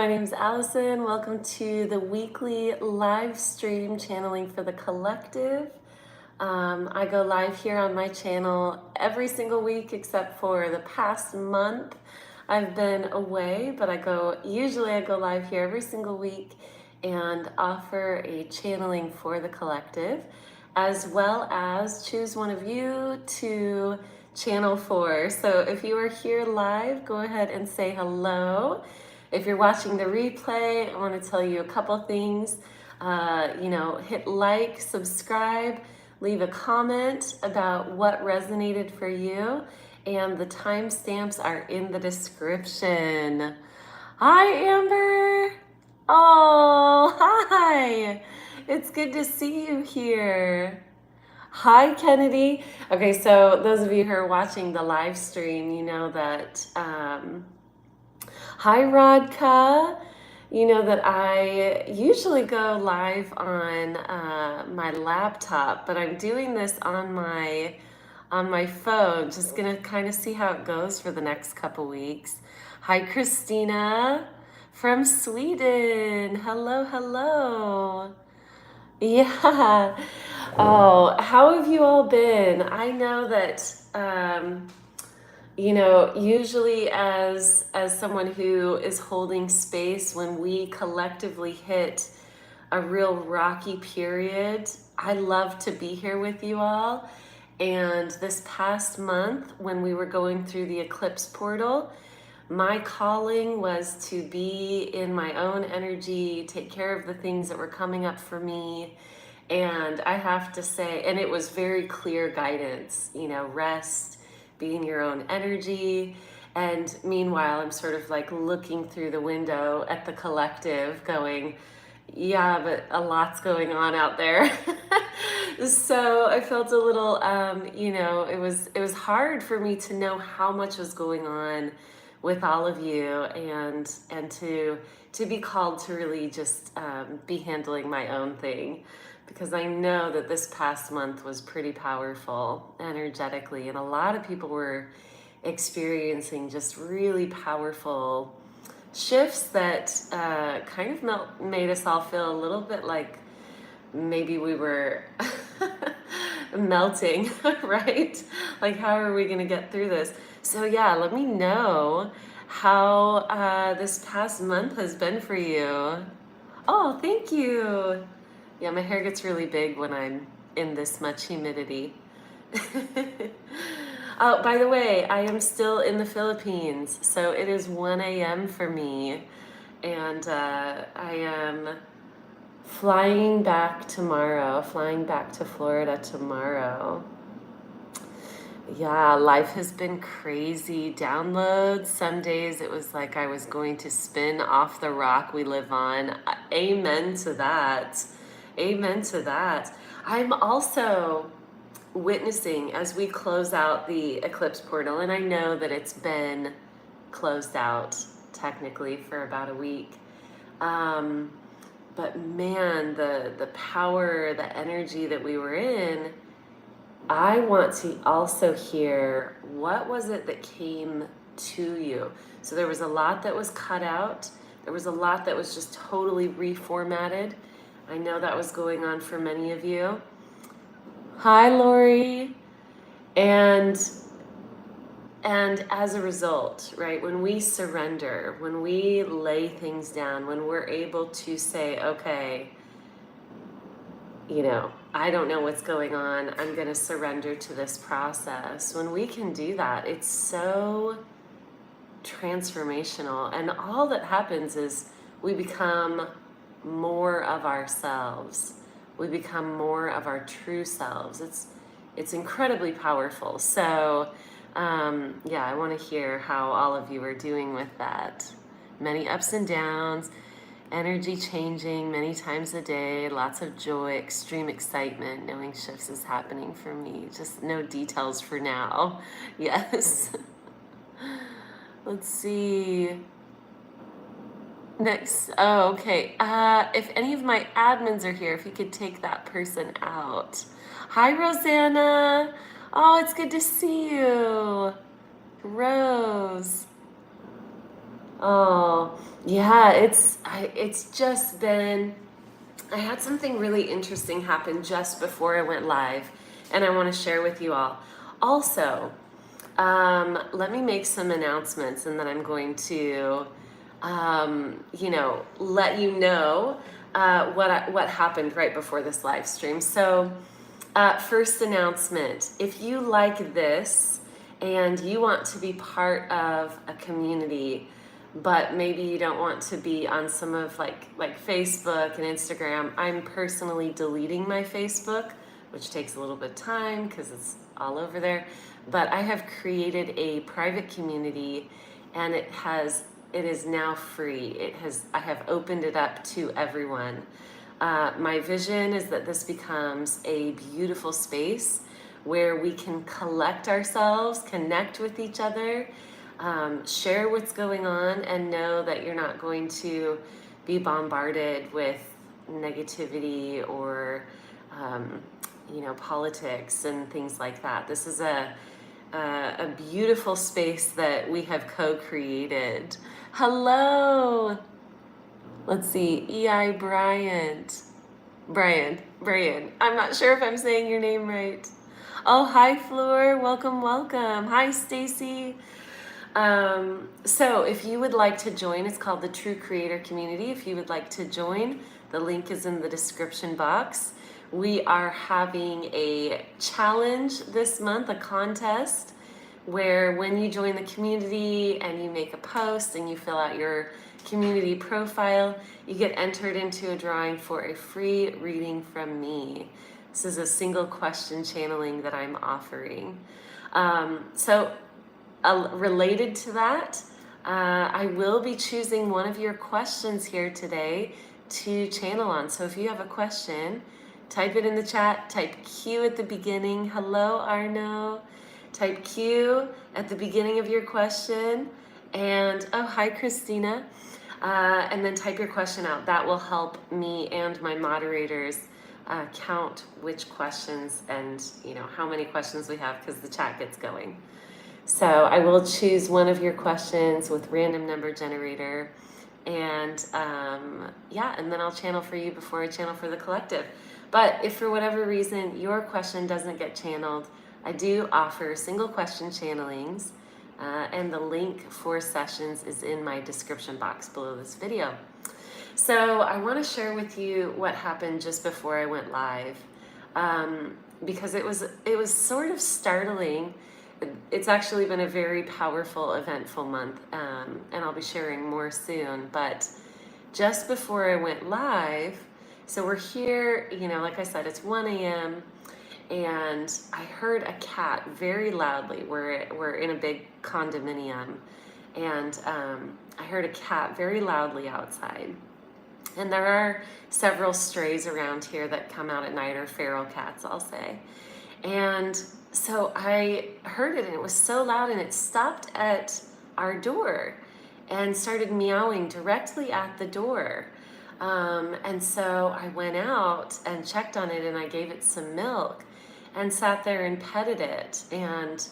my name is Allison. Welcome to the weekly live stream channeling for the collective. I go live here on my channel every single week except for the past month. I've been away, but usually I go live here every single week and offer a channeling for the collective, as well as choose one of you to channel for. So if you are here live, go ahead and say hello. If you're watching the replay, I want to tell you a couple things. Hit like, subscribe, leave a comment about what resonated for you, and the timestamps are in the description. Hi, Amber. Oh, hi. It's good to see you here. Hi, Kennedy. Okay, so those of you who are watching the live stream, you know that. Hi, Rodka. You know that I usually go live on my laptop, but I'm doing this on my phone. Just gonna kind of see how it goes for the next couple weeks. Hi, Christina from Sweden. Hello, hello. Yeah. Oh, how have you all been? I know that usually as someone who is holding space when we collectively hit a real rocky period, I love to be here with you all. And this past month, when we were going through the eclipse portal, my calling was to be in my own energy, take care of the things that were coming up for me. And I have to say, and it was very clear guidance, rest, be in your own energy. And meanwhile, I'm sort of like looking through the window at the collective going, yeah, but a lot's going on out there. So I felt a little, it was hard for me to know how much was going on with all of you, and to be called to really just be handling my own thing, because I know that this past month was pretty powerful energetically, and a lot of people were experiencing just really powerful shifts that kind of made us all feel a little bit like maybe we were melting, right? Like, how are we going to get through this? So yeah, let me know how this past month has been for you. Oh, thank you. Yeah, my hair gets really big when I'm in this much humidity. Oh, by the way, I am still in the Philippines, so it is 1 a.m. for me, and I am flying back to Florida tomorrow. Yeah, life has been crazy. Downloads. Some days it was like I was going to spin off the rock we live on. Amen to that. Amen to that. I'm also witnessing as we close out the eclipse portal, and I know that it's been closed out technically for about a week. But man, the power, the energy that we were in, I want to also hear, what was it that came to you? So there was a lot that was cut out. There was a lot that was just totally reformatted. I know that was going on for many of you. Hi, Lori. And as a result, right, when we surrender, when we lay things down, when we're able to say, okay, I don't know what's going on, I'm going to surrender to this process. When we can do that, it's so transformational. And all that happens is we become more of ourselves. We become more of our true selves. It's incredibly powerful. So, I want to hear how all of you are doing with that. Many ups and downs, energy changing many times a day, lots of joy, extreme excitement, knowing shifts is happening for me. Just no details for now. Yes. Let's see. Next. Oh, okay. If any of my admins are here, if you could take that person out. Hi, Rosanna. Oh, it's good to see you. Rose. Oh, yeah, it's just been, I had something really interesting happen just before I went live, and I want to share with you all. Also, let me make some announcements, and then I'm going to, let you know what happened right before this live stream. So, first announcement: if you like this and you want to be part of a community, but maybe you don't want to be on some of like Facebook and Instagram, I'm personally deleting my Facebook, which takes a little bit of time because it's all over there. But I have created a private community, and it is now free. I have opened it up to everyone. My vision is that this becomes a beautiful space where we can collect ourselves, connect with each other, share what's going on, and know that you're not going to be bombarded with negativity or, politics and things like that. This is a beautiful space that we have co-created. Hello. Let's see, EI Brian. I'm not sure if I'm saying your name right. Oh, hi, Floor. Welcome, welcome. Hi, Stacy. So if you would like to join, it's called the True Creator Community. If you would like to join, the link is in the description box. We are having a challenge this month, a contest, where when you join the community and you make a post and you fill out your community profile, you get entered into a drawing for a free reading from me. This is a single question channeling that I'm offering. Related to that, I will be choosing one of your questions here today to channel on. So if you have a question, type it in the chat, type Q at the beginning. Hello, Arno. Type Q at the beginning of your question. And, oh, hi, Christina. And then type your question out. That will help me and my moderators count which questions and, how many questions we have, because the chat gets going. So I will choose one of your questions with random number generator, and and then I'll channel for you before I channel for the collective. But if for whatever reason your question doesn't get channeled, I do offer single question channelings, and the link for sessions is in my description box below this video. So I want to share with you what happened just before I went live, because it was sort of startling. It's actually been a very powerful, eventful month, and I'll be sharing more soon. But just before I went live, so we're here, like I said, it's 1 a.m., and I heard a cat very loudly. We're in a big condominium, and I heard a cat very loudly outside. And there are several strays around here that come out at night, or feral cats, I'll say. And so I heard it, and it was so loud, and it stopped at our door and started meowing directly at the door. And so I went out and checked on it, and I gave it some milk and sat there and petted it. And,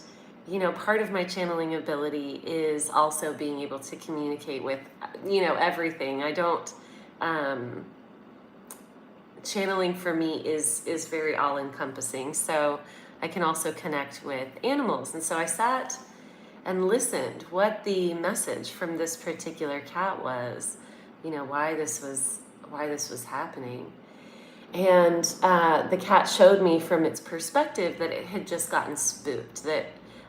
part of my channeling ability is also being able to communicate with, everything. I don't, channeling for me is very all encompassing. So I can also connect with animals. And so I sat and listened what the message from this particular cat was, why this was happening. And the cat showed me from its perspective that it had just gotten spooked, that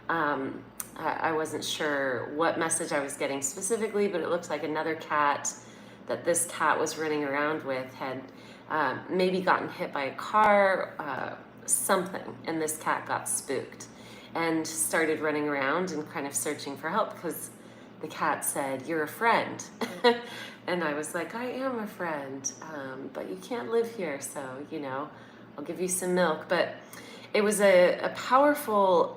I wasn't sure what message I was getting specifically, but it looked like another cat that this cat was running around with had maybe gotten hit by a car, something, and this cat got spooked and started running around and kind of searching for help, because the cat said, "You're a friend." And I was like, "I am a friend, but you can't live here, so I'll give you some milk." But it was a powerful,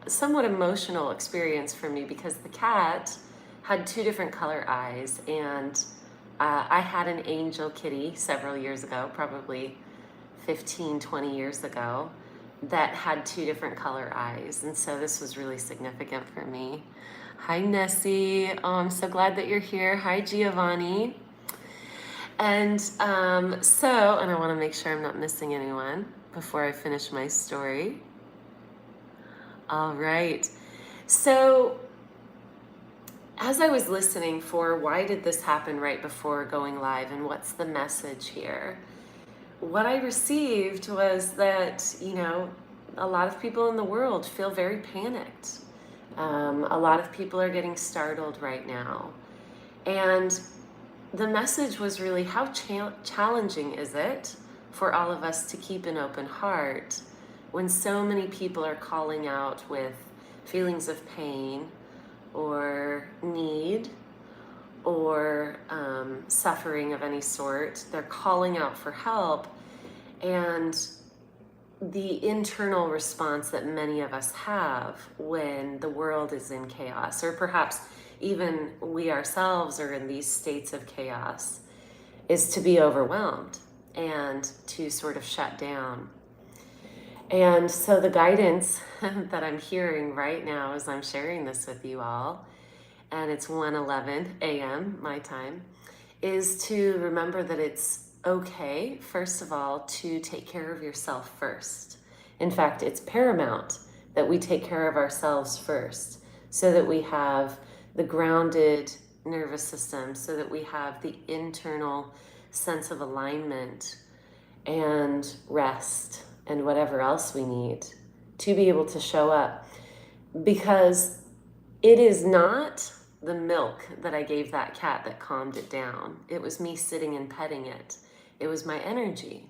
somewhat emotional experience for me, because the cat had 2 different color eyes, and I had an angel kitty several years ago, probably 15, 20 years ago, that had 2 different color eyes. And so this was really significant for me. Hi, Nessie. Oh, I'm so glad that you're here. Hi, Giovanni. And and I want to make sure I'm not missing anyone before I finish my story. All right. So, as I was listening for why did this happen right before going live and what's the message here, what I received was that, a lot of people in the world feel very panicked. A lot of people are getting startled right now. And the message was really how challenging is it for all of us to keep an open heart when so many people are calling out with feelings of pain or need or suffering of any sort. They're calling out for help, and the internal response that many of us have when the world is in chaos, or perhaps even we ourselves are in these states of chaos, is to be overwhelmed and to sort of shut down. And so the guidance that I'm hearing right now as I'm sharing this with you all, and it's 1:11 a.m. my time, is to remember that it's okay, first of all, to take care of yourself first. In fact, it's paramount that we take care of ourselves first so that we have the grounded nervous system, so that we have the internal sense of alignment and rest and whatever else we need to be able to show up. Because it is not the milk that I gave that cat that calmed it down. It was me sitting and petting it. It was my energy.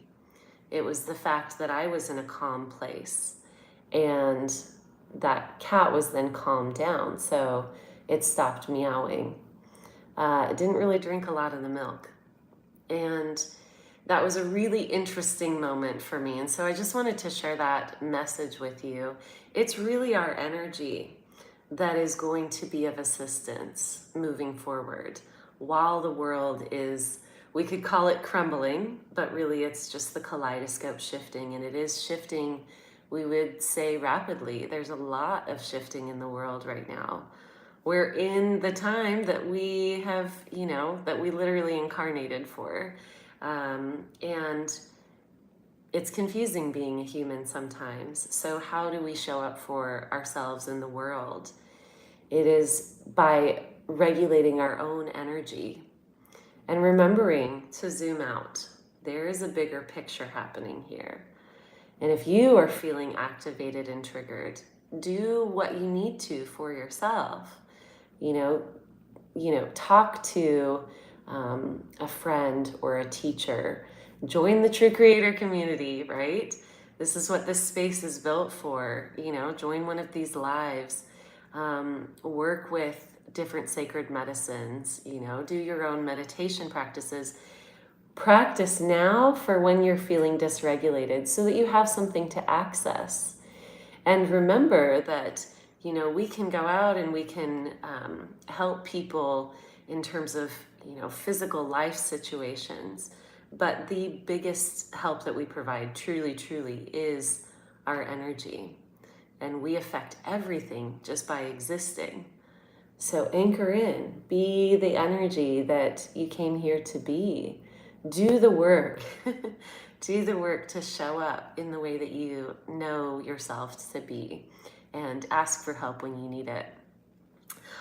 It was the fact that I was in a calm place. And that cat was then calmed down. So it stopped meowing. It didn't really drink a lot of the milk. And that was a really interesting moment for me. And so I just wanted to share that message with you. It's really our energy that is going to be of assistance moving forward while the world is, we could call it crumbling, but really it's just the kaleidoscope shifting, and it is shifting, we would say, rapidly. There's a lot of shifting in the world right now. We're in the time that we have, that we literally incarnated for. And it's confusing being a human sometimes. So how do we show up for ourselves in the world? It is by regulating our own energy and remembering to zoom out. There is a bigger picture happening here. And if you are feeling activated and triggered, do what you need to for yourself. Talk to a friend or a teacher. Join the True Creator community, right? This is what this space is built for. Join one of these lives. Work with different sacred medicines. Do your own meditation practices. Practice now for when you're feeling dysregulated so that you have something to access. And remember that, we can go out and we can help people in terms of, physical life situations. But the biggest help that we provide truly, truly is our energy. And we affect everything just by existing. So anchor in, be the energy that you came here to be. Do the work. Do the work to show up in the way that you know yourself to be, and ask for help when you need it.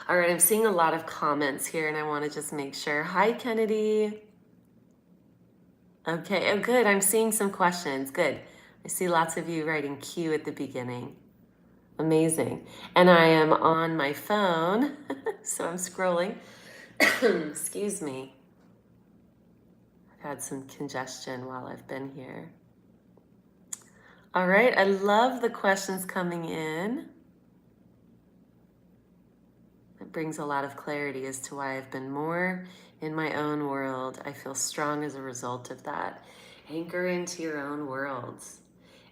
All right, I'm seeing a lot of comments here and I want to just make sure. Hi, Kennedy. Okay, oh good, I'm seeing some questions. Good. I see lots of you writing Q at the beginning. Amazing. And I am on my phone, so I'm scrolling. Excuse me. I've had some congestion while I've been here. All right, I love the questions coming in. It brings a lot of clarity as to why I've been more in my own world. I feel strong as a result of that. Anchor into your own worlds.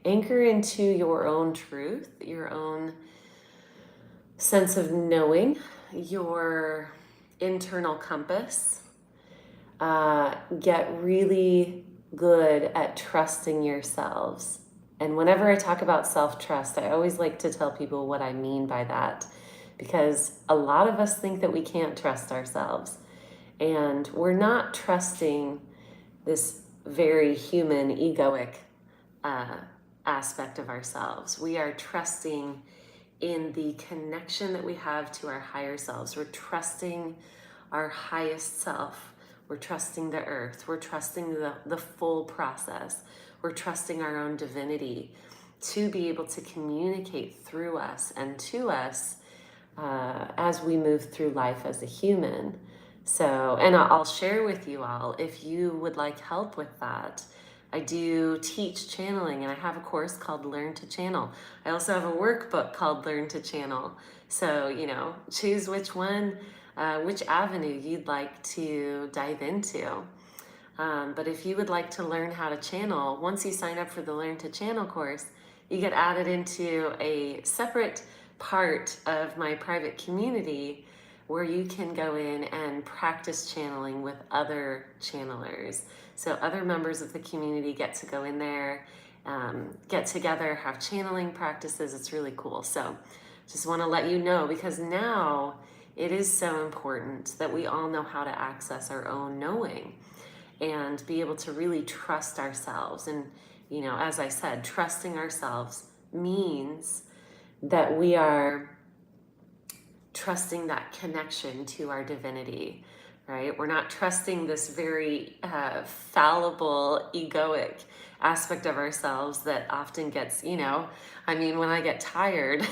Anchor into your own truth, your own sense of knowing, your internal compass. Get really good at trusting yourselves. And whenever I talk about self-trust, I always like to tell people what I mean by that. because a lot of us think that we can't trust ourselves. And we're not trusting this very human, egoic uh, aspect of ourselves. We are trusting in the connection that we have to our higher selves. We're trusting our highest self. We're trusting the earth. We're trusting the full process. We're trusting our own divinity to be able to communicate through us and to us as we move through life as a human. So, and I'll share with you all, if you would like help with that, I do teach channeling, and I have a course called Learn to Channel. I also have a workbook called Learn to Channel. So, choose which one, which avenue you'd like to dive into. But if you would like to learn how to channel, once you sign up for the Learn to Channel course, you get added into a separate part of my private community where you can go in and practice channeling with other channelers. So other members of the community get to go in there, get together, have channeling practices. It's really cool. So just want to let you know, because now it is so important that we all know how to access our own knowing and be able to really trust ourselves. And, as I said, trusting ourselves means that we are trusting that connection to our divinity, right? We're not trusting this very fallible, egoic aspect of ourselves that often gets, when I get tired,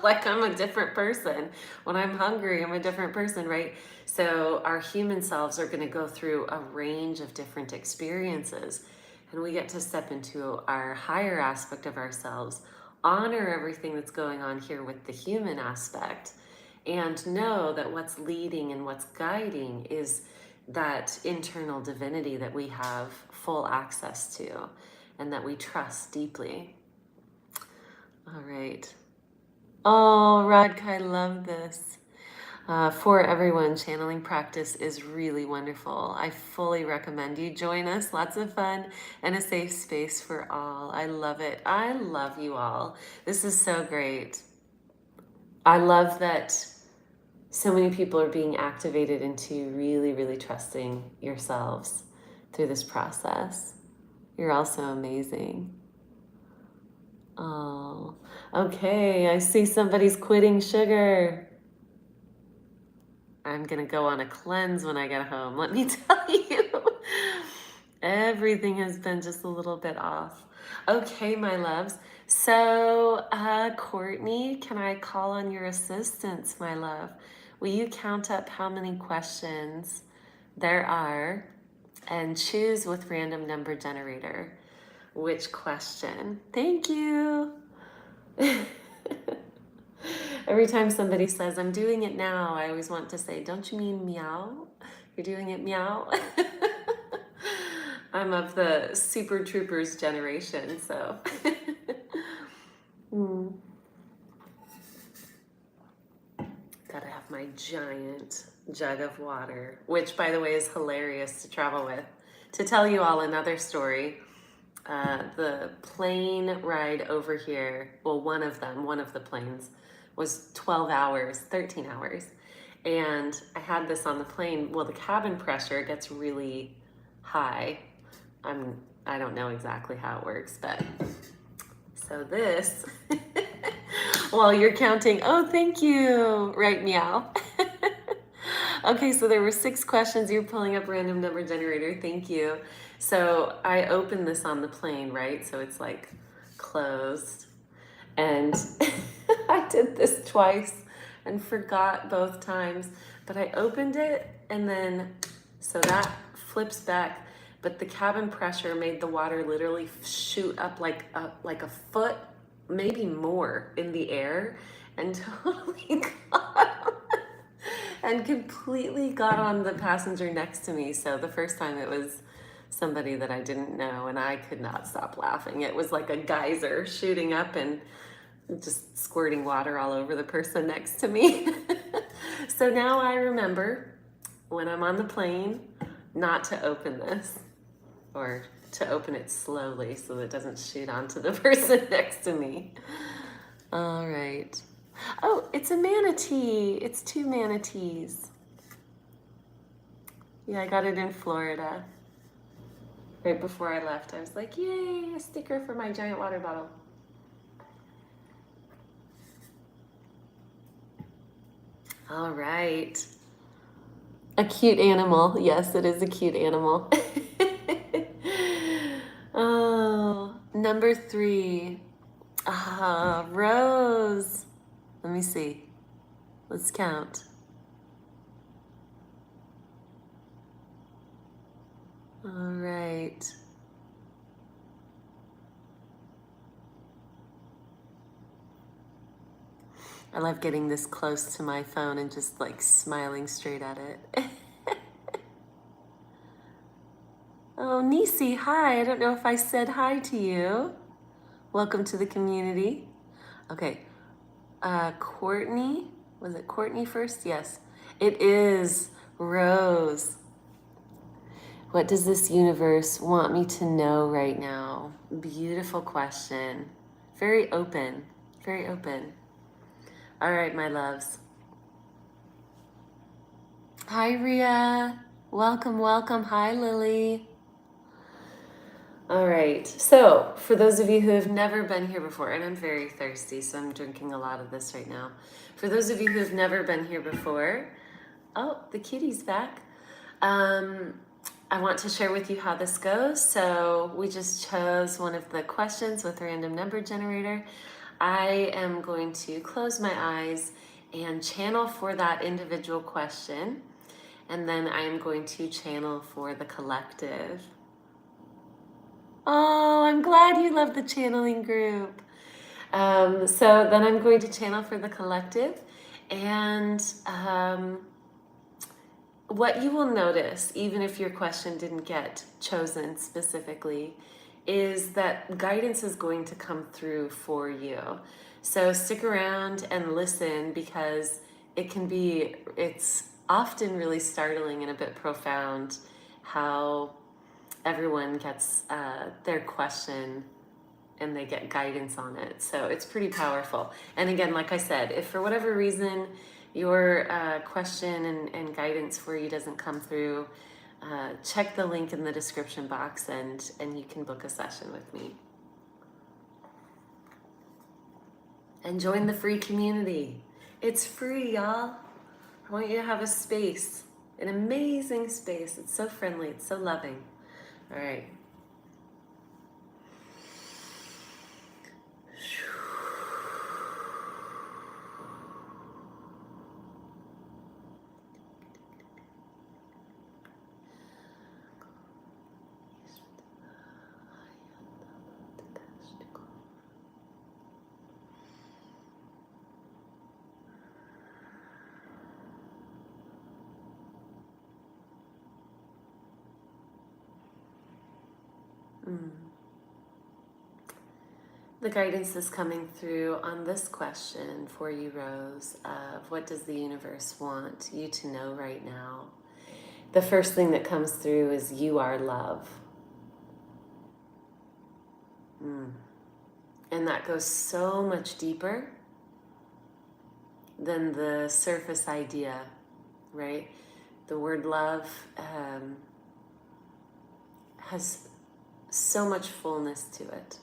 like I'm a different person. When I'm hungry, I'm a different person, right? So our human selves are going to go through a range of different experiences, and we get to step into our higher aspect of ourselves, honor everything that's going on here with the human aspect, and know that what's leading and what's guiding is that internal divinity that we have full access to and that we trust deeply. All right. Oh, Radka, I love this. For everyone, channeling practice is really wonderful. I fully recommend you join us. Lots of fun and a safe space for all. I love it. I love you all. This is so great. I love that so many people are being activated into really, really trusting yourselves through this process. You're all so amazing. Oh, okay. I see somebody's quitting sugar. I'm going to go on a cleanse when I get home. Let me tell you, everything has been just a little bit off. Okay, my loves. So, Courtney, can I call on your assistance, my love? Will you count up how many questions there are and choose with random number generator which question? Thank you. Every time somebody says, I'm doing it now, I always want to say, don't you mean meow? You're doing it meow? I'm of the Super Troopers generation, so. Gotta have my giant jug of water, which, by the way, is hilarious to travel with. To tell you all another story, the plane ride over here, well, one of the planes, was 12 hours, 13 hours. And I had this on the plane. Well, the cabin pressure gets really high. I don't know exactly how it works, but so this, while you're counting, oh, thank you, right, meow. Okay, so there were 6 questions. You're pulling up random number generator. Thank you. So I opened this on the plane, right? So it's like closed. And I did this twice and forgot both times. But I opened it and then, so that flips back. But the cabin pressure made the water literally shoot up like a foot, maybe more, in the air, and totally and completely got on the passenger next to me. So the first time it was somebody that I didn't know, and I could not stop laughing. It was like a geyser shooting up and just squirting water all over the person next to me. So now I remember when I'm on the plane not to open this, or to open it slowly so that it doesn't shoot onto the person next to me. All right. Oh, it's a manatee. It's two manatees. Yeah, I got it in Florida. Right before I left, I was like, yay, a sticker for my giant water bottle. All right. A cute animal. Yes, it is a cute animal. Oh, number 3. Ah, Rose. Let me see. Let's count. All right. I love getting this close to my phone and just like smiling straight at it. Oh, Nisi, hi. I don't know if I said hi to you. Welcome to the community. Okay. Courtney. Was it Courtney first? Yes. It is Rose. What does this universe want me to know right now? Beautiful question. Very open. Very open. All right, my loves. Hi, Ria. Welcome, welcome. Hi, Lily. All right. So, for those of you who have never been here before, and I'm very thirsty, so I'm drinking a lot of this right now. For those of you who have never been here before, oh, the kitty's back. I want to share with you how this goes. So, we just chose one of the questions with random number generator. I am going to close my eyes and channel for that individual question. And then I am going to channel for the collective. Oh, I'm glad you love the channeling group. So then I'm going to channel for the collective. And what you will notice, even if your question didn't get chosen specifically, is that guidance is going to come through for you. So stick around and listen, because it's often really startling and a bit profound how everyone gets their question and they get guidance on it. So it's pretty powerful. And again, like I said, if for whatever reason your question and guidance for you doesn't come through, check the link in the description box and you can book a session with me. And join the free community. It's free, y'all. I want you to have a space, an amazing space. It's so friendly, it's so loving. All right. The guidance is coming through on this question for you, Rose, of what does the universe want you to know right now? The first thing that comes through is you are love. And that goes so much deeper than the surface idea, right? The word love has so much fullness to it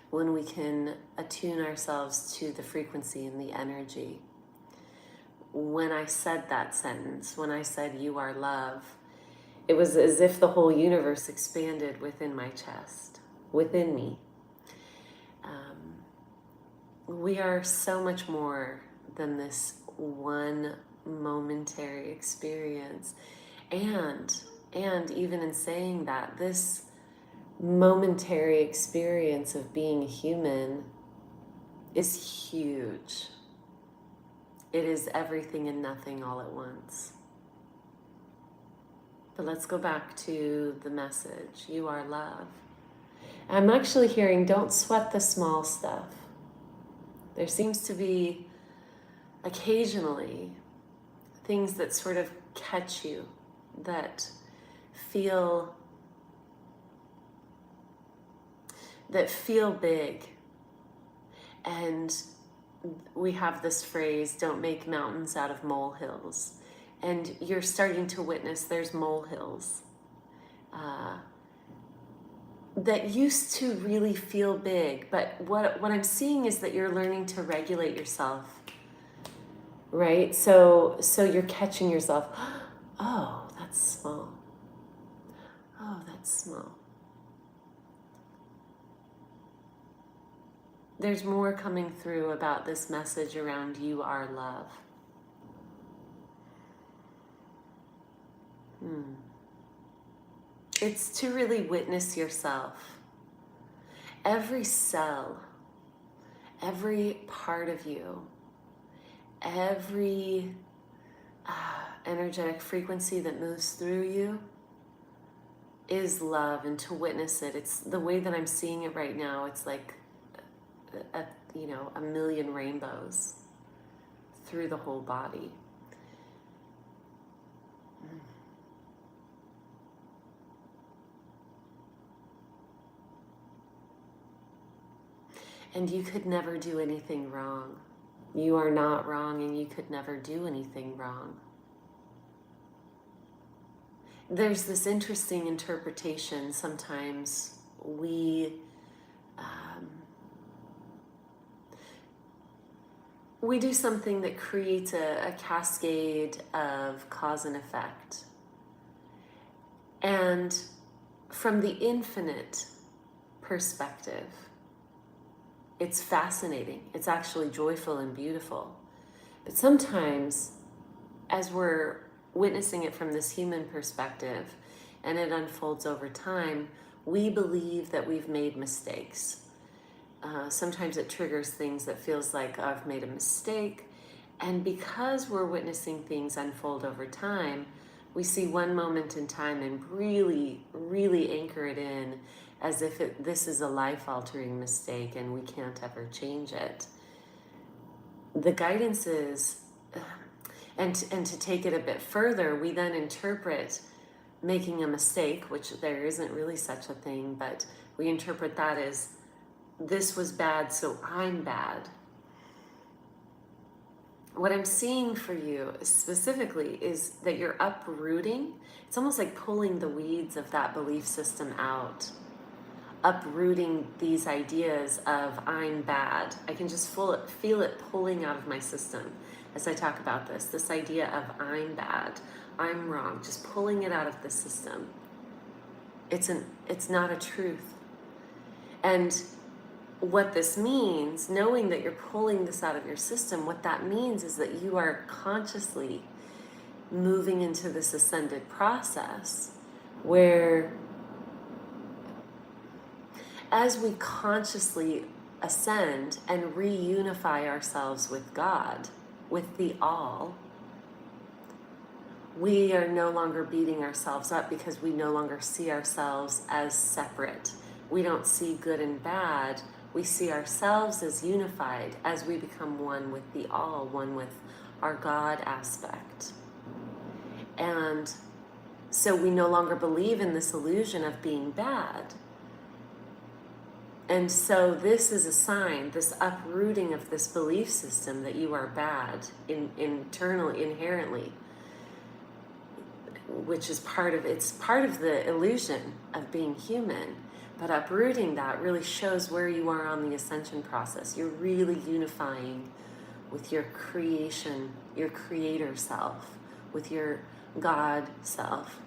when we can attune ourselves to the frequency and the energy. When I said that sentence, when I said you are love, it was as if the whole universe expanded within my chest, within me. We are so much more than this one momentary experience. And even in saying that, this momentary experience of being human is huge. It is everything and nothing all at once. But let's go back to the message. You are love. I'm actually hearing, don't sweat the small stuff. There seems to be occasionally things that sort of catch you, that feel big, and we have this phrase, don't make mountains out of molehills. And you're starting to witness there's molehills that used to really feel big. But what I'm seeing is that you're learning to regulate yourself, right? So you're catching yourself. Oh, that's small. Oh, that's small. There's more coming through about this message around you are love. It's to really witness yourself. Every cell, every part of you, every energetic frequency that moves through you is love, and to witness it. It's the way that I'm seeing it right now. It's like a million rainbows through the whole body. And you could never do anything wrong. You are not wrong, and you could never do anything wrong. There's this interesting interpretation. Sometimes we do something that creates a cascade of cause and effect. And from the infinite perspective, it's fascinating. It's actually joyful and beautiful. But sometimes, as we're witnessing it from this human perspective, and it unfolds over time, we believe that we've made mistakes. Sometimes it triggers things that feels like, oh, I've made a mistake. And because we're witnessing things unfold over time, we see one moment in time and really, really anchor it in as if this is a life-altering mistake and we can't ever change it. The guidance is, and to take it a bit further, we then interpret making a mistake, which there isn't really such a thing, but we interpret that as, this was bad, so I'm bad. What I'm seeing for you specifically is that you're uprooting. It's almost like pulling the weeds of that belief system out. Uprooting these ideas of I'm bad. I can just feel it pulling out of my system as I talk about this idea of I'm bad, I'm wrong, just pulling it out of the system. It's not a truth. And what this means, knowing that you're pulling this out of your system, what that means is that you are consciously moving into this ascended process where, as we consciously ascend and reunify ourselves with God, with the all, we are no longer beating ourselves up because we no longer see ourselves as separate. We don't see good and bad. We see ourselves as unified as we become one with the all, one with our God aspect. And so we no longer believe in this illusion of being bad. And so this is a sign, this uprooting of this belief system that you are bad internally, inherently, which is part of the illusion of being human. But uprooting that really shows where you are on the ascension process. You're really unifying with your creation, your creator self, with your God self.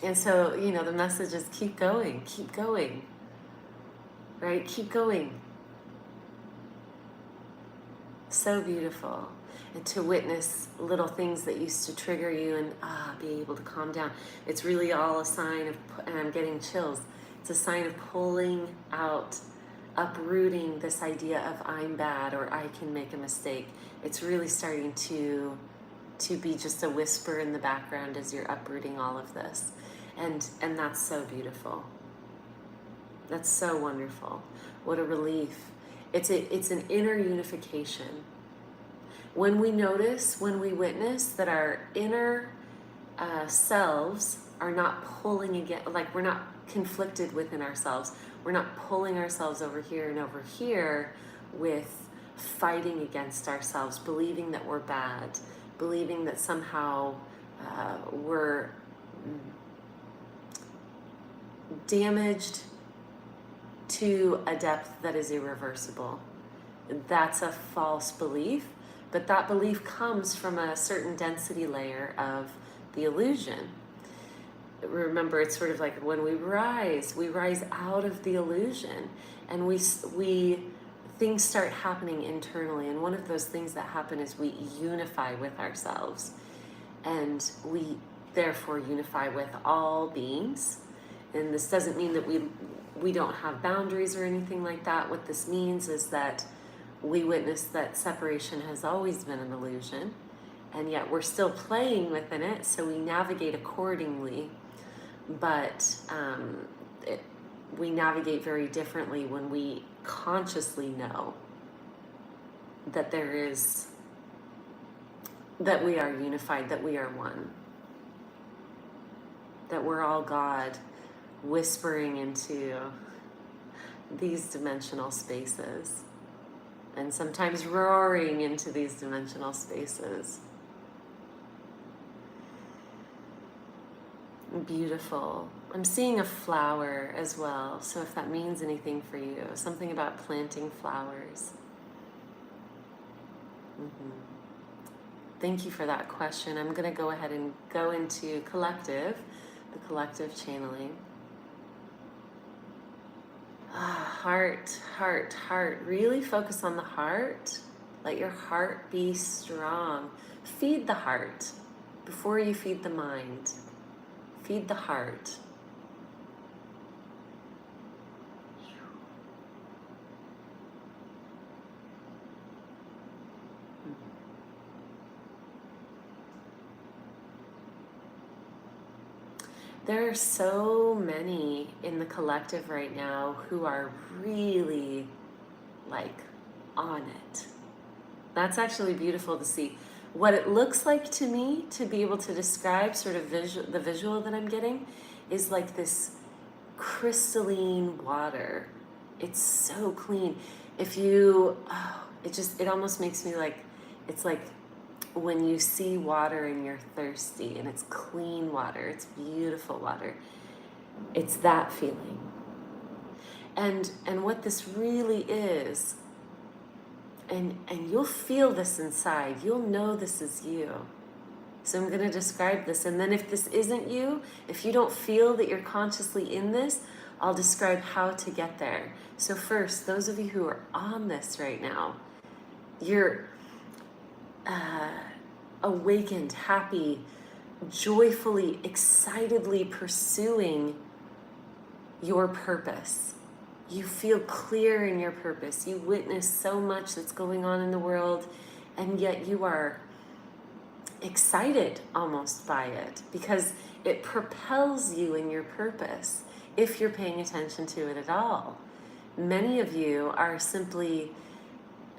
And so, the message is keep going, right? Keep going. So beautiful. And to witness little things that used to trigger you and be able to calm down. It's really all a sign of, and I'm getting chills, it's a sign of pulling out, uprooting this idea of I'm bad or I can make a mistake. It's really starting to be just a whisper in the background as you're uprooting all of this. And that's so beautiful. That's so wonderful. What a relief. It's an inner unification. When we notice, when we witness that our inner selves are not pulling again, like we're not conflicted within ourselves, We're not pulling ourselves over here and over here with fighting against ourselves, believing that we're bad, believing that somehow we're damaged to a depth that is irreversible. That's a false belief, but that belief comes from a certain density layer of the illusion. Remember, it's sort of like when we rise out of the illusion, and we things start happening internally. And one of those things that happen is we unify with ourselves, and we therefore unify with all beings. And this doesn't mean that we don't have boundaries or anything like that. What this means is that we witness that separation has always been an illusion, and yet we're still playing within it, so we navigate accordingly. But we navigate very differently when we consciously know that that we are unified, that we are one, that we're all God whispering into these dimensional spaces, and sometimes roaring into these dimensional spaces. Beautiful. I'm seeing a flower as well, so if that means anything for you, something about planting flowers. Thank you for that question. I'm going to go ahead and go into collective, the collective channeling. Heart, heart, heart. Really focus on the heart. Let your heart be strong. Feed the heart before you feed the mind. Feed the heart. There are so many in the collective right now who are really like on it. That's actually beautiful to see. What it looks like to me, to be able to describe sort of the visual that I'm getting, is like this crystalline water. It's so clean. If you, it almost makes me like, it's like when you see water and you're thirsty, and it's clean water, it's beautiful water. It's that feeling. And what this really is, and you'll feel this inside, you'll know this is you. So I'm going to describe this, and then if this isn't you, if you don't feel that you're consciously in this, I'll describe how to get there. So first, those of you who are on this right now, you're awakened, happy, joyfully, excitedly pursuing your purpose. You feel clear in your purpose. You witness so much that's going on in the world, and yet you are excited almost by it because it propels you in your purpose if you're paying attention to it at all. Many of you are simply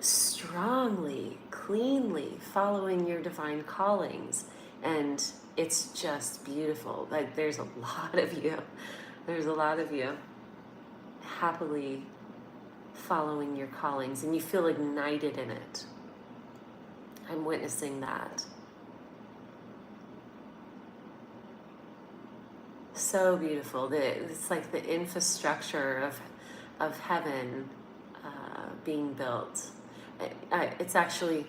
strongly, cleanly following your divine callings, and it's just beautiful. Like there's a lot of you happily following your callings, and you feel ignited in it. I'm witnessing that. So beautiful. It's like the infrastructure of heaven being built. It's actually,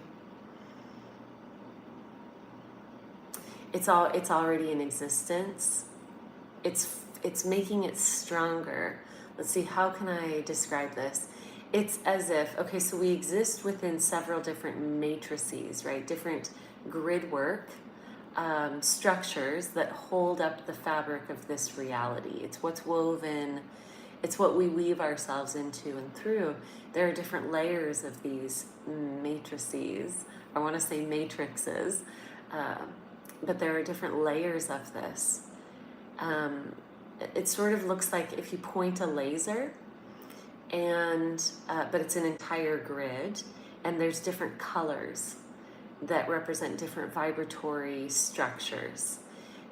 it's already in existence. It's making it stronger. Let's see, how can I describe this? It's as if, okay, so we exist within several different matrices, right? Different grid work structures that hold up the fabric of this reality. It's what's woven. It's what we weave ourselves into and through. There are different layers of these matrices. I want to say matrixes, but there are different layers of this. It sort of looks like if you point a laser, and but it's an entire grid, and there's different colors that represent different vibratory structures.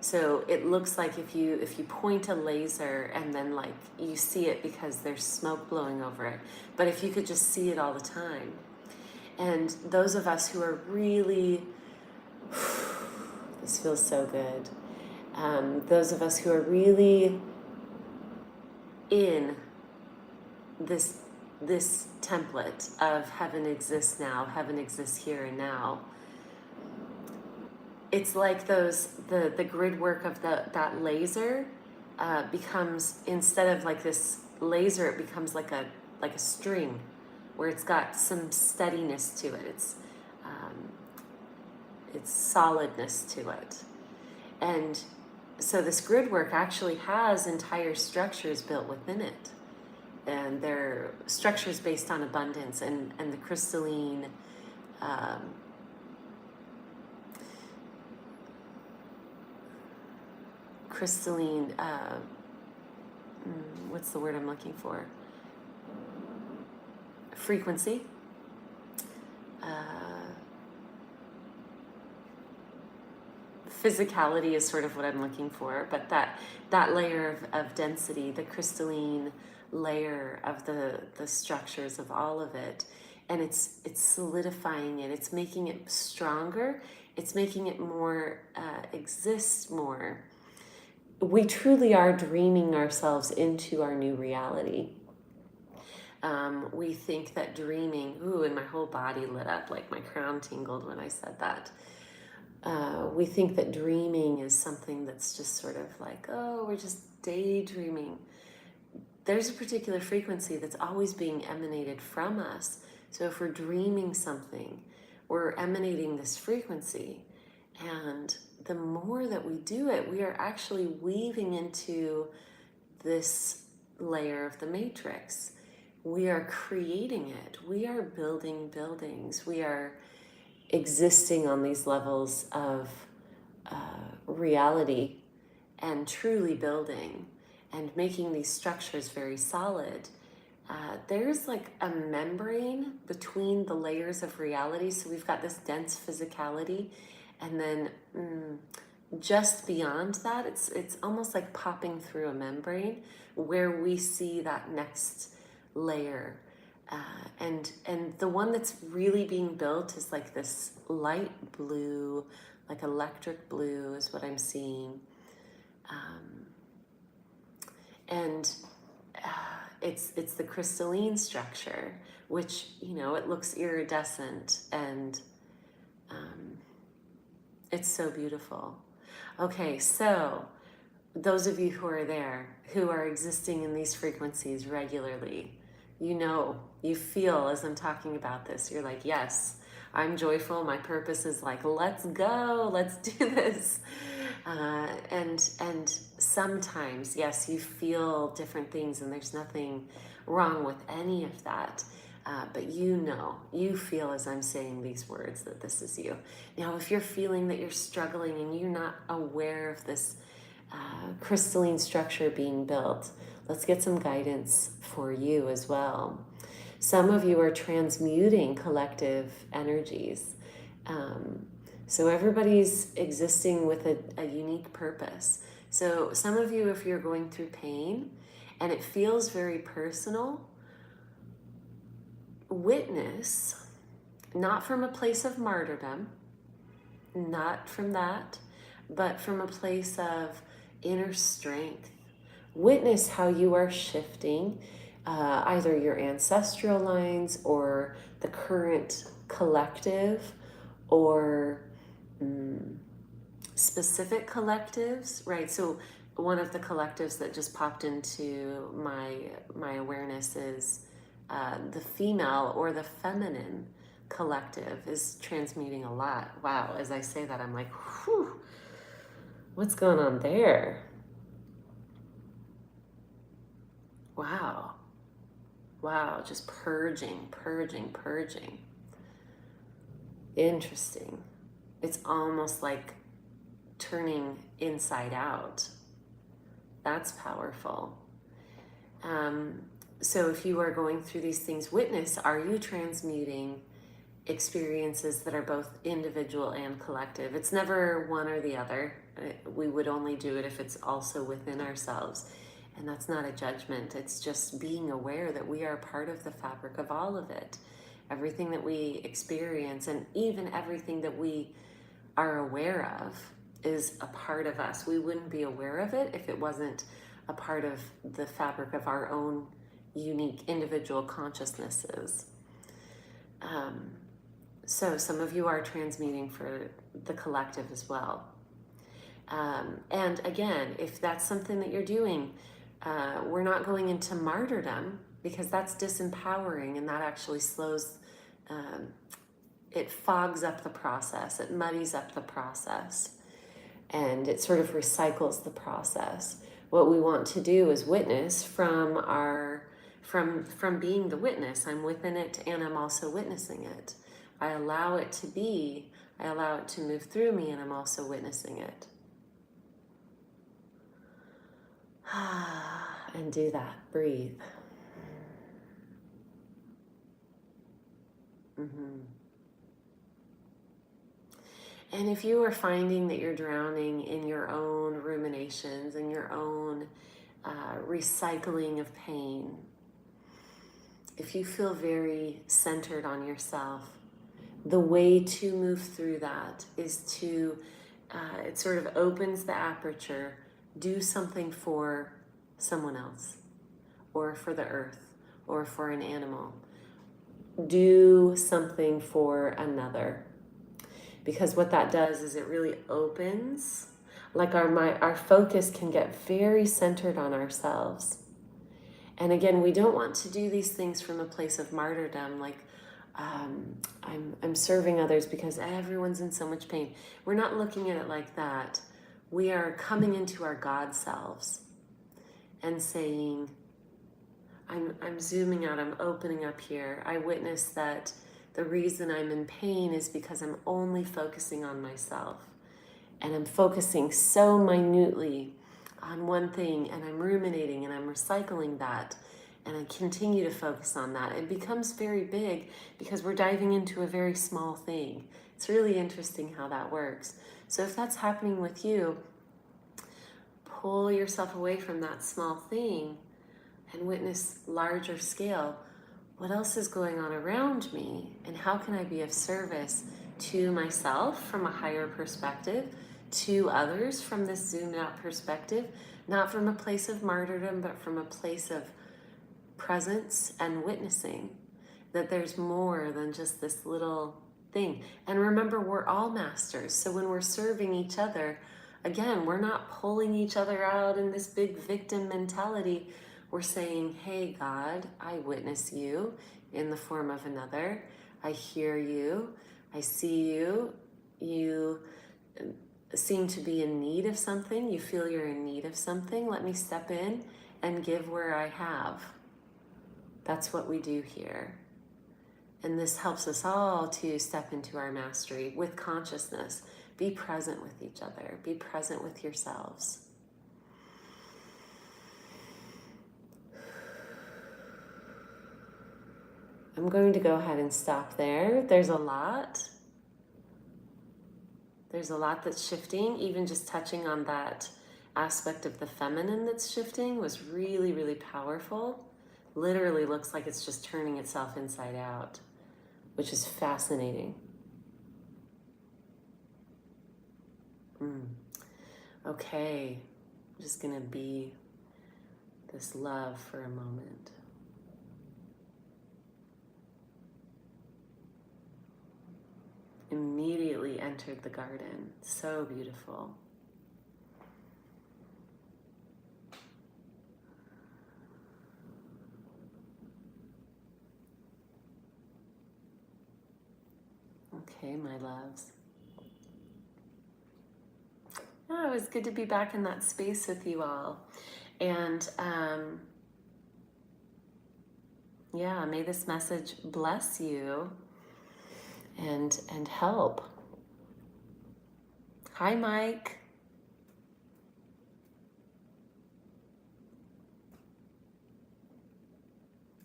So it looks like if you point a laser and then like you see it because there's smoke blowing over it, but if you could just see it all the time. And those of us who are really, this feels so good. Those of us who are really in this template of heaven exists now, heaven exists here and now. It's like the grid work of that laser becomes, instead of like this laser, it becomes like a string where it's got some steadiness to it. It's solidness to it. And so this grid work actually has entire structures built within it. And they're structures based on abundance and the crystalline what's the word I'm looking for? Frequency. Physicality is sort of what I'm looking for, but that layer of density, the crystalline layer of the structures of all of it, and it's solidifying it, it's making it stronger, it's making it more exist more. We truly are dreaming ourselves into our new reality. We think that dreaming, and my whole body lit up, like my crown tingled when I said that. We think that dreaming is something that's just sort of like, oh, we're just daydreaming. There's a particular frequency that's always being emanated from us. So if we're dreaming something, we're emanating this frequency. And the more that we do it, we are actually weaving into this layer of the matrix. We are creating it. We are building buildings. We are existing on these levels of reality and truly building and making these structures very solid. There's like a membrane between the layers of reality. So we've got this dense physicality, and then just beyond that, it's almost like popping through a membrane where we see that next layer. And the one that's really being built is like this light blue, like electric blue is what I'm seeing. It's the crystalline structure, which, it looks iridescent, and it's so beautiful. Okay, so those of you who are there, who are existing in these frequencies regularly, you feel as I'm talking about this, you're like, yes, I'm joyful. My purpose is like, let's go, let's do this. And sometimes, yes, you feel different things, and there's nothing wrong with any of that. But you feel as I'm saying these words that this is you. Now, if you're feeling that you're struggling and you're not aware of this crystalline structure being built, let's get some guidance for you as well. Some of you are transmuting collective energies. So everybody's existing with a unique purpose. So some of you, if you're going through pain and it feels very personal, witness, not from a place of martyrdom, not from that, but from a place of inner strength. Witness how you are shifting either your ancestral lines or the current collective or specific collectives, right? So one of the collectives that just popped into my awareness is the female or the feminine collective is transmuting a lot. Wow, as I say that, I'm like, whew, what's going on there? Wow, just purging. Interesting. It's almost like turning inside out. That's powerful. So if you are going through these things, witness, are you transmuting experiences that are both individual and collective. It's never one or the other. We would only do it if it's also within ourselves. And that's not a judgment. It's just being aware that we are part of the fabric of all of it. Everything that we experience, and even everything that we are aware of, is a part of us. We wouldn't be aware of it if it wasn't a part of the fabric of our own unique individual consciousnesses. So some of you are transmuting for the collective as well. And again, if that's something that you're doing, we're not going into martyrdom, because that's disempowering, and that actually slows, it fogs up the process, it muddies up the process, and it sort of recycles the process. What we want to do is witness from being the witness. I'm within it and I'm also witnessing it. I allow it to be, I allow it to move through me, and I'm also witnessing it. And do that. Breathe. And if you are finding that you're drowning in your own ruminations and your own recycling of pain, if you feel very centered on yourself, the way to move through that is to, it sort of opens the aperture, do something for someone else, or for the earth, or for an animal. Do something for another. Because what that does is it really opens, like our focus can get very centered on ourselves. And again, we don't want to do these things from a place of martyrdom, like I'm serving others because everyone's in so much pain. We're not looking at it like that. We are coming into our God selves and saying, I'm zooming out, I'm opening up here. I witness that the reason I'm in pain is because I'm only focusing on myself. And I'm focusing so minutely on one thing, and I'm ruminating and I'm recycling that. And I continue to focus on that. It becomes very big because we're diving into a very small thing. It's really interesting how that works. So if that's happening with you, pull yourself away from that small thing and witness larger scale. What else is going on around me, and how can I be of service to myself from a higher perspective, to others from this zoomed out perspective, not from a place of martyrdom, but from a place of presence and witnessing that there's more than just this little thing. And remember, we're all masters. So when we're serving each other, again, we're not pulling each other out in this big victim mentality. We're saying, hey, God, I witness you in the form of another. I hear you. I see you. You seem to be in need of something. You feel you're in need of something. Let me step in and give where I have. That's what we do here. And this helps us all to step into our mastery with consciousness. Be present with each other. Be present with yourselves. I'm going to go ahead and stop there. There's a lot. There's a lot that's shifting. Even just touching on that aspect of the feminine that's shifting was really, really powerful. Literally looks like it's just turning itself inside out, which is fascinating. Okay, I'm just gonna be this love for a moment. Immediately entered the garden. So beautiful. Okay, my loves. Oh, it was good to be back in that space with you all. And yeah, may this message bless you and help. Hi, Mike.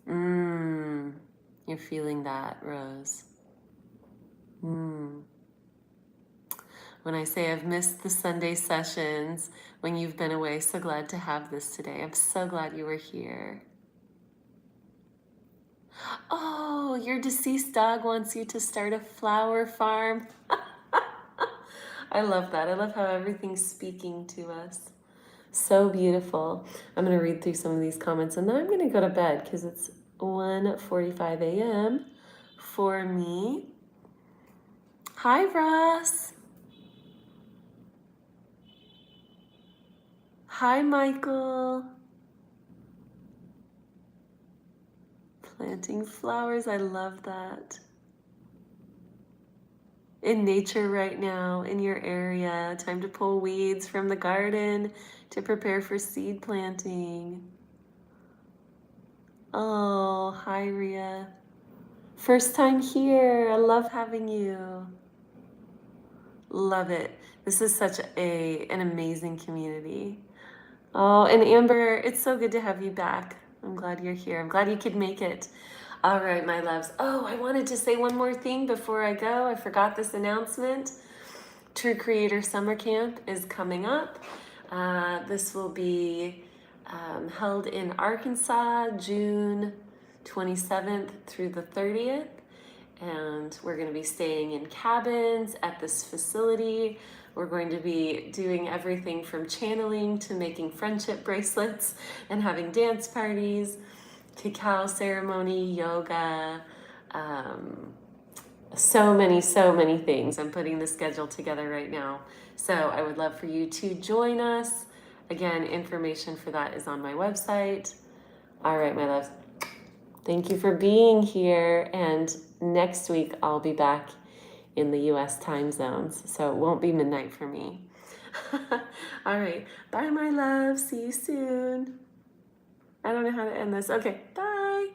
You're feeling that, Rose. When I say I've missed the Sunday sessions when you've been away, so glad to have this today. I'm so glad you were here. Oh, your deceased dog wants you to start a flower farm. I love that. I love how everything's speaking to us. So beautiful. I'm going to read through some of these comments and then I'm going to go to bed because it's 1:45 a.m. for me. Hi, Ross. Hi, Michael. Planting flowers. I love that. In nature right now, in your area. Time to pull weeds from the garden to prepare for seed planting. Oh, hi, Ria. First time here. I love having you. Love it. This is such an amazing community. Oh, and Amber, it's so good to have you back. I'm glad you're here. I'm glad you could make it. All right, my loves. Oh, I wanted to say one more thing before I go. I forgot this announcement. True Creator Summer Camp is coming up. This will be held in Arkansas, June 27th through the 30th. And we're going to be staying in cabins at this facility. We're going to be doing everything from channeling to making friendship bracelets and having dance parties, cacao ceremony, yoga, so many things. I'm putting the schedule together right now. So I would love for you to join us. Again, information for that is on my website. All right, my loves. Thank you for being here. And next week, I'll be back in the US time zones. So it won't be midnight for me. All right. Bye, my love. See you soon. I don't know how to end this. Okay. Bye.